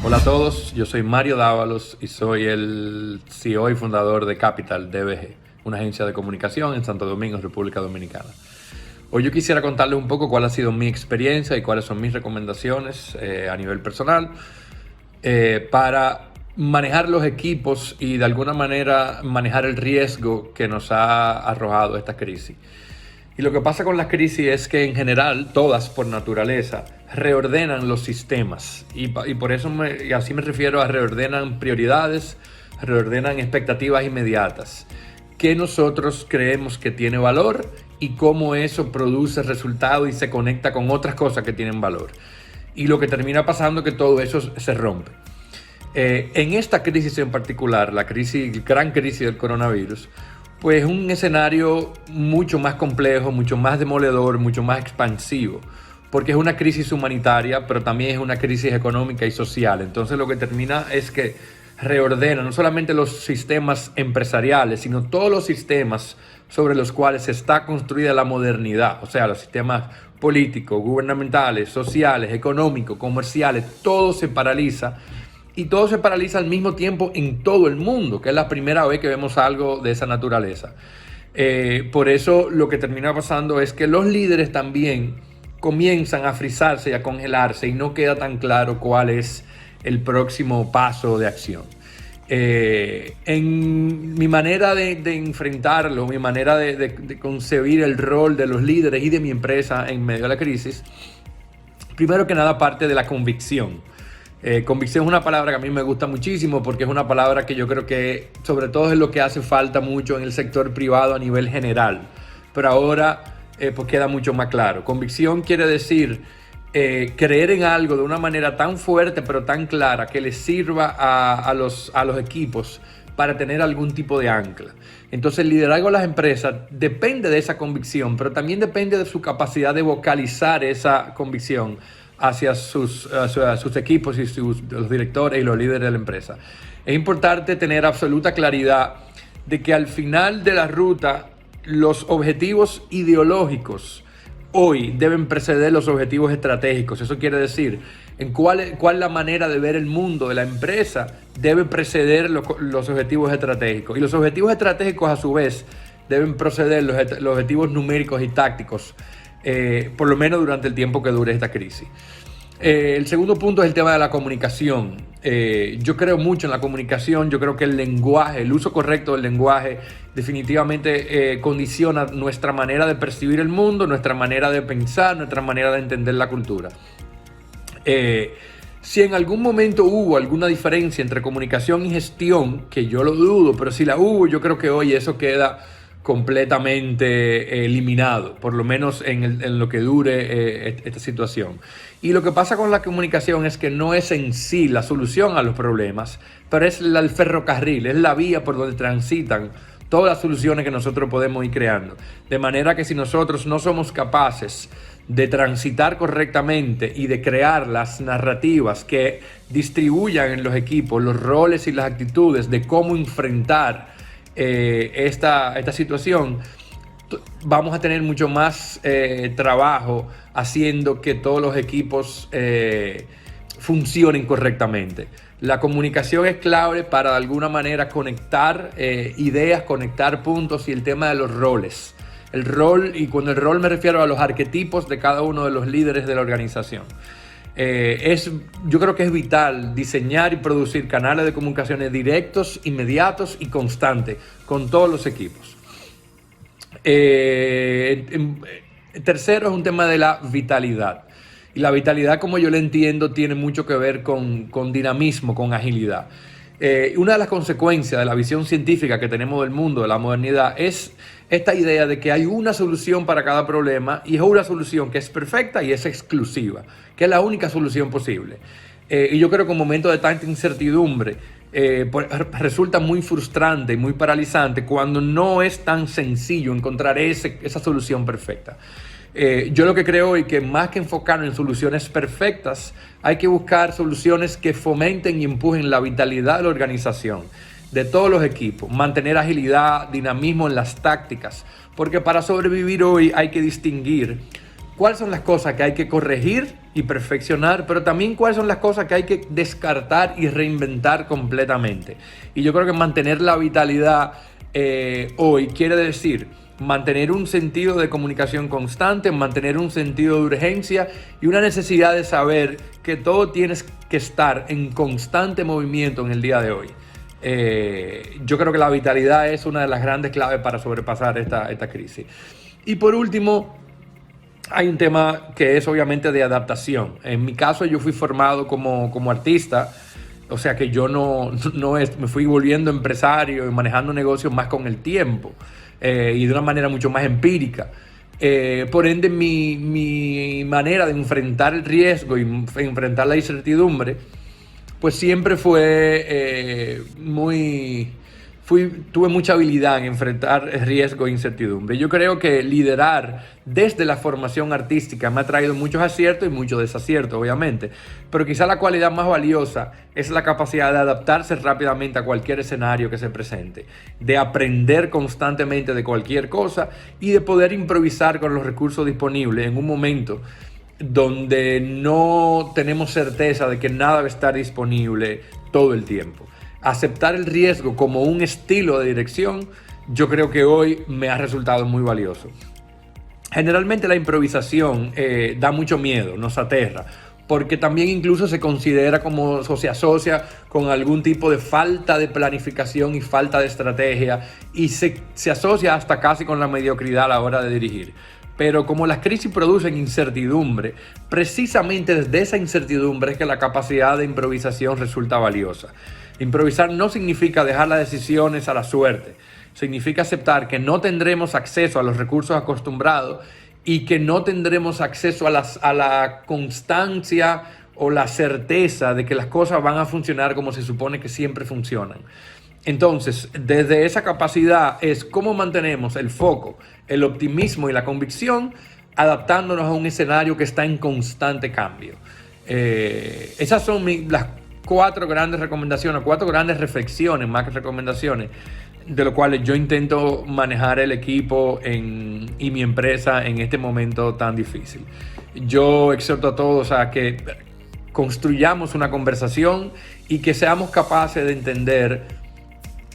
Hola a todos, yo soy Mario Dávalos y soy el CEO y fundador de Capital DBG, una agencia de comunicación en Santo Domingo, República Dominicana. Hoy yo quisiera contarles un poco cuál ha sido mi experiencia y cuáles son mis recomendaciones a nivel personal para manejar los equipos y de alguna manera manejar el riesgo que nos ha arrojado esta crisis. Y lo que pasa con las crisis es que en general, todas por naturaleza, reordenan los sistemas. Y por eso así me refiero a reordenan prioridades, reordenan expectativas inmediatas. ¿Qué nosotros creemos que tiene valor y cómo eso produce resultados y se conecta con otras cosas que tienen valor? Y lo que termina pasando es que todo eso se rompe. En esta crisis en particular, la gran crisis del coronavirus, pues es un escenario mucho más complejo, mucho más demoledor, mucho más expansivo, porque es una crisis humanitaria, pero también es una crisis económica y social. Entonces lo que termina es que reordena no solamente los sistemas empresariales, sino todos los sistemas sobre los cuales está construida la modernidad, o sea, los sistemas políticos, gubernamentales, sociales, económicos, comerciales, todo se paraliza. Y todo se paraliza al mismo tiempo en todo el mundo, que es la primera vez que vemos algo de esa naturaleza. Por eso lo que termina pasando es que los líderes también comienzan a frizarse y a congelarse y no queda tan claro cuál es el próximo paso de acción. En mi manera de enfrentarlo, mi manera de concebir el rol de los líderes y de mi empresa en medio de la crisis, primero que nada parte de la convicción. Convicción es una palabra que a mí me gusta muchísimo porque es una palabra que yo creo que sobre todo es lo que hace falta mucho en el sector privado a nivel general, pero ahora pues queda mucho más claro. Convicción quiere decir creer en algo de una manera tan fuerte pero tan clara que les sirva a los equipos para tener algún tipo de ancla. Entonces el liderazgo de las empresas depende de esa convicción, pero también depende de su capacidad de vocalizar esa convicción hacia sus equipos y los directores y los líderes de la empresa. Es importante tener absoluta claridad de que al final de la ruta los objetivos ideológicos hoy deben preceder los objetivos estratégicos. Eso quiere decir, cuál es la manera de ver el mundo de la empresa debe preceder los objetivos estratégicos. Y los objetivos estratégicos a su vez deben preceder los objetivos numéricos y tácticos, por lo menos durante el tiempo que dure esta crisis. El segundo punto es el tema de la comunicación. Yo creo mucho en la comunicación. Yo creo que el lenguaje, el uso correcto del lenguaje definitivamente condiciona nuestra manera de percibir el mundo, nuestra manera de pensar, nuestra manera de entender la cultura. Si en algún momento hubo alguna diferencia entre comunicación y gestión, que yo lo dudo, pero si la hubo, yo creo que hoy eso queda completamente eliminado, por lo menos en lo que dure esta situación. Y lo que pasa con la comunicación es que no es en sí la solución a los problemas, pero es el ferrocarril, es la vía por donde transitan todas las soluciones que nosotros podemos ir creando. De manera que si nosotros no somos capaces de transitar correctamente y de crear las narrativas que distribuyan en los equipos los roles y las actitudes de cómo enfrentar esta situación, vamos a tener mucho más trabajo haciendo que todos los equipos funcionen correctamente. La comunicación es clave para de alguna manera conectar ideas, conectar puntos y el tema de los roles. El rol, y con el rol me refiero a los arquetipos de cada uno de los líderes de la organización. Yo creo que es vital diseñar y producir canales de comunicaciones directos, inmediatos y constantes con todos los equipos. Tercero es un tema de la vitalidad. Y la vitalidad, como yo la entiendo, tiene mucho que ver con dinamismo, con agilidad. Una de las consecuencias de la visión científica que tenemos del mundo, de la modernidad, es esta idea de que hay una solución para cada problema y es una solución que es perfecta y es exclusiva, que es la única solución posible. Y yo creo que en momentos de tanta incertidumbre resulta muy frustrante y muy paralizante cuando no es tan sencillo encontrar esa solución perfecta. Yo lo que creo es que más que enfocarnos en soluciones perfectas, hay que buscar soluciones que fomenten y empujen la vitalidad de la organización, de todos los equipos, mantener agilidad, dinamismo en las tácticas, porque para sobrevivir hoy hay que distinguir cuáles son las cosas que hay que corregir y perfeccionar, pero también cuáles son las cosas que hay que descartar y reinventar completamente. Y yo creo que mantener la vitalidad hoy quiere decir mantener un sentido de comunicación constante, mantener un sentido de urgencia y una necesidad de saber que todo tienes que estar en constante movimiento en el día de hoy. Yo creo que la vitalidad es una de las grandes claves para sobrepasar esta crisis. Y por último, hay un tema que es obviamente de adaptación. En mi caso, yo fui formado como artista, o sea que yo me fui volviendo empresario y manejando negocios más con el tiempo y de una manera mucho más empírica. Por ende, mi manera de enfrentar el riesgo y enfrentar la incertidumbre, pues siempre fue tuve mucha habilidad en enfrentar riesgo e incertidumbre. Yo creo que liderar desde la formación artística me ha traído muchos aciertos y muchos desaciertos, obviamente. Pero quizá la cualidad más valiosa es la capacidad de adaptarse rápidamente a cualquier escenario que se presente, de aprender constantemente de cualquier cosa y de poder improvisar con los recursos disponibles en un momento donde no tenemos certeza de que nada va a estar disponible todo el tiempo. Aceptar el riesgo como un estilo de dirección, yo creo que hoy me ha resultado muy valioso. Generalmente la improvisación da mucho miedo, nos aterra, porque también incluso se considera como se asocia con algún tipo de falta de planificación y falta de estrategia, y se asocia hasta casi con la mediocridad a la hora de dirigir. Pero como las crisis producen incertidumbre, precisamente desde esa incertidumbre es que la capacidad de improvisación resulta valiosa. Improvisar no significa dejar las decisiones a la suerte. Significa aceptar que no tendremos acceso a los recursos acostumbrados y que no tendremos acceso a la constancia o la certeza de que las cosas van a funcionar como se supone que siempre funcionan. Entonces, desde esa capacidad es cómo mantenemos el foco, el optimismo y la convicción, adaptándonos a un escenario que está en constante cambio. Esas son las 4 grandes recomendaciones, 4 grandes reflexiones, más que recomendaciones, de lo cuales yo intento manejar el equipo y mi empresa en este momento tan difícil. Yo exhorto a todos a que construyamos una conversación y que seamos capaces de entender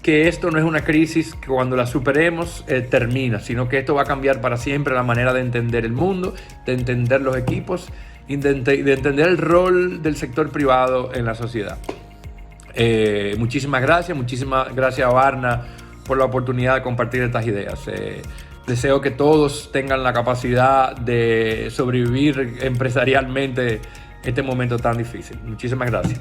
que esto no es una crisis que cuando la superemos termina, sino que esto va a cambiar para siempre la manera de entender el mundo, de entender los equipos y de entender el rol del sector privado en la sociedad. Muchísimas gracias a Varna por la oportunidad de compartir estas ideas. Deseo que todos tengan la capacidad de sobrevivir empresarialmente este momento tan difícil. Muchísimas gracias.